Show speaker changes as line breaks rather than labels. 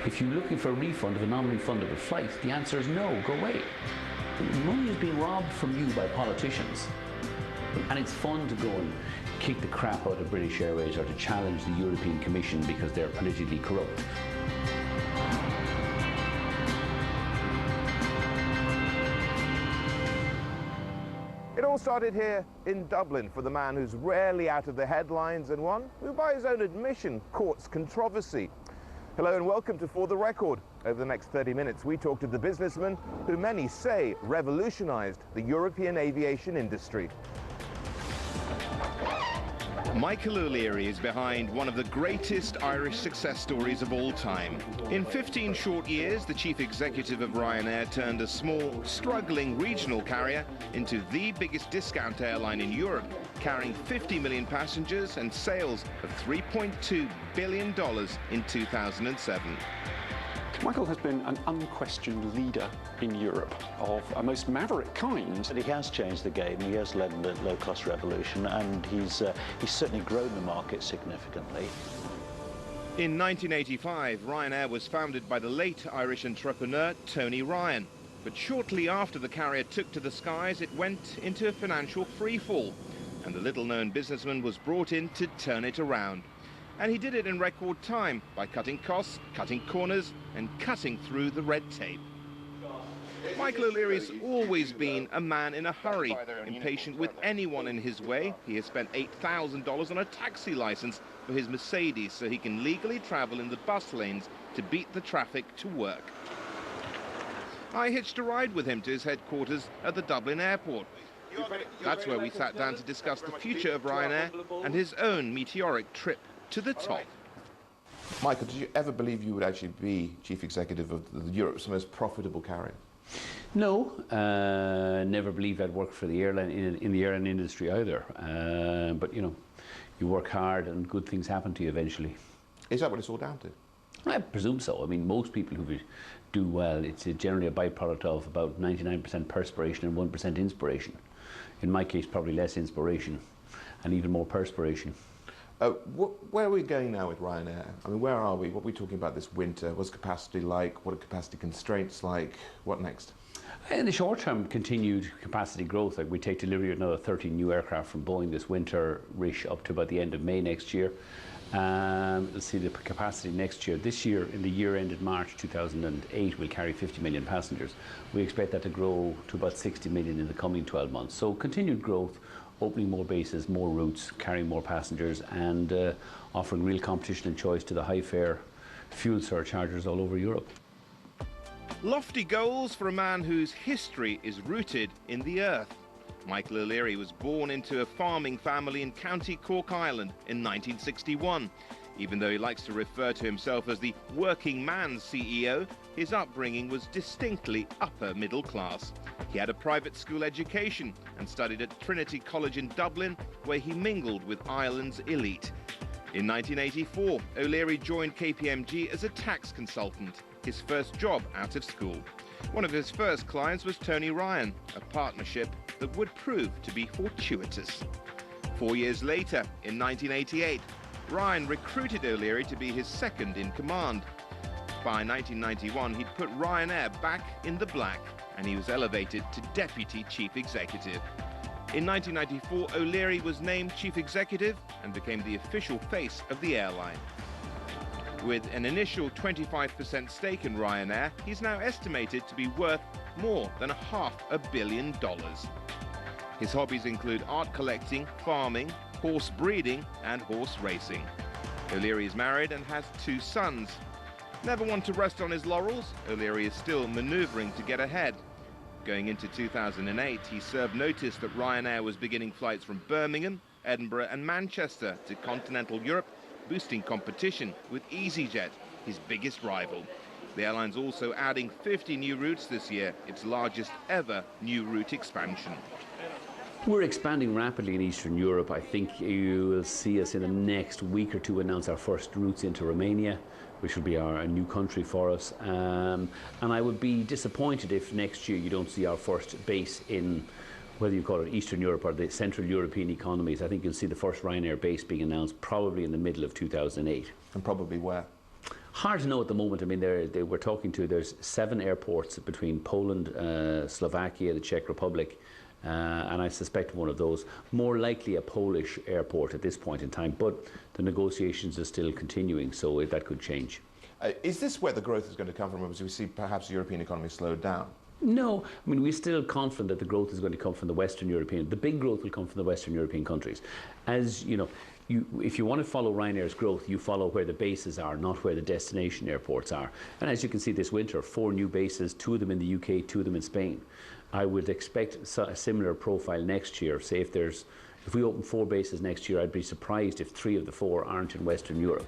If you're looking for a refund of a non-refundable flight, the answer is no, go away. Money is being robbed from you by politicians. And it's fun to go and kick the crap out of British Airways or to challenge the European Commission because they're politically corrupt.
It all started here in Dublin for the man who's rarely out of the headlines and one who, by his own admission, courts controversy. Hello and welcome to For the Record. Over the next 30 minutes, we talk to the businessman who many say revolutionized the European aviation industry.
Michael O'Leary is behind one of the greatest Irish success stories of all time. In 15 short years, the chief executive of Ryanair turned a small, struggling regional carrier into the biggest discount airline in Europe, carrying 50 million passengers and sales of $3.2 billion in 2007.
Michael has been an unquestioned leader in Europe of a most maverick kind.
But he has changed the game, he has led the low-cost revolution, and he's certainly grown the market significantly.
In 1985, Ryanair was founded by the late Irish entrepreneur Tony Ryan. But shortly after the carrier took to the skies, it went into a financial freefall, and the little-known businessman was brought in to turn it around. And he did it in record time by cutting costs, cutting corners, and cutting through the red tape. Michael O'Leary's always been a man in a hurry, impatient with anyone in his way. He has spent $8,000 on a taxi license for his Mercedes so he can legally travel in the bus lanes to beat the traffic to work. I hitched a ride with him to his headquarters at the Dublin airport. That's where we sat down to discuss the future of Ryanair and his own meteoric trip to the top.
Michael, did you ever believe you would actually be chief executive of Europe's most profitable carrier?
No, never believed I'd work for the airline in the airline industry either. But you know, you work hard and good things happen to you eventually.
Is that what it's all down to?
I presume so. I mean, most people who do well, it's generally a byproduct of about 99% perspiration and 1% inspiration. In my case, probably less inspiration and even more perspiration.
Where are we going now with Ryanair? I mean, where are we? What are we talking about this winter? What's capacity like? What are capacity constraints like? What next?
In the short term, continued capacity growth. Like we take delivery of another 13 new aircraft from Boeing this winter, up to about the end of May next year. We'll see the capacity next year. This year, in the year ended March 2008, we'll carry 50 million passengers. We expect that to grow to about 60 million in the coming 12 months. So continued growth, opening more bases, more routes, carrying more passengers, and offering real competition and choice to the high-fare fuel surchargers all over Europe.
Lofty goals for a man whose history is rooted in the earth. Michael O'Leary was born into a farming family in County Cork, Ireland in 1961. Even though he likes to refer to himself as the working man's CEO, his upbringing was distinctly upper middle class. He had a private school education and studied at Trinity College in Dublin, where he mingled with Ireland's elite. In 1984, O'Leary joined KPMG as a tax consultant, his first job out of school. One of his first clients was Tony Ryan, a partnership that would prove to be fortuitous. 4 years later, in 1988, Ryan recruited O'Leary to be his second in command. By 1991, he'd put Ryanair back in the black, and he was elevated to deputy chief executive. In 1994, O'Leary was named chief executive and became the official face of the airline. With an initial 25% stake in Ryanair, he's now estimated to be worth more than $500 million. His hobbies include art collecting, farming, horse breeding, and horse racing. O'Leary is married and has 2 sons. Never one to rest on his laurels, O'Leary is still maneuvering to get ahead. Going into 2008, he served notice that Ryanair was beginning flights from Birmingham, Edinburgh, and Manchester to continental Europe, boosting competition with EasyJet, his biggest rival. The airline's also adding 50 new routes this year, its largest ever new route expansion.
We're expanding rapidly in Eastern Europe. I think you will see us in the next week or two announce our first routes into Romania, which will be a new country for us. And I would be disappointed if next year you don't see our first base in, whether you call it Eastern Europe or the Central European economies. I think you'll see the first Ryanair base being announced probably in the middle of 2008.
And probably where?
Hard to know at the moment. I mean, they were talking to, there's 7 airports between Poland, Slovakia, the Czech Republic, and I suspect one of those, more likely a Polish airport at this point in time, but the negotiations are still continuing, so that could change.
Is this where the growth is going to come from, as we see perhaps the European economy slowed down?
No, I mean, we're still confident that the growth is going to come from the Western European. The big growth will come from the Western European countries. As you know, if you want to follow Ryanair's growth, you follow where the bases are, not where the destination airports are. And as you can see this winter, 4 new bases, 2 of them in the UK, 2 of them in Spain. I would expect a similar profile next year. Say if we open 4 bases next year, I'd be surprised if 3 of the 4 aren't in Western Europe.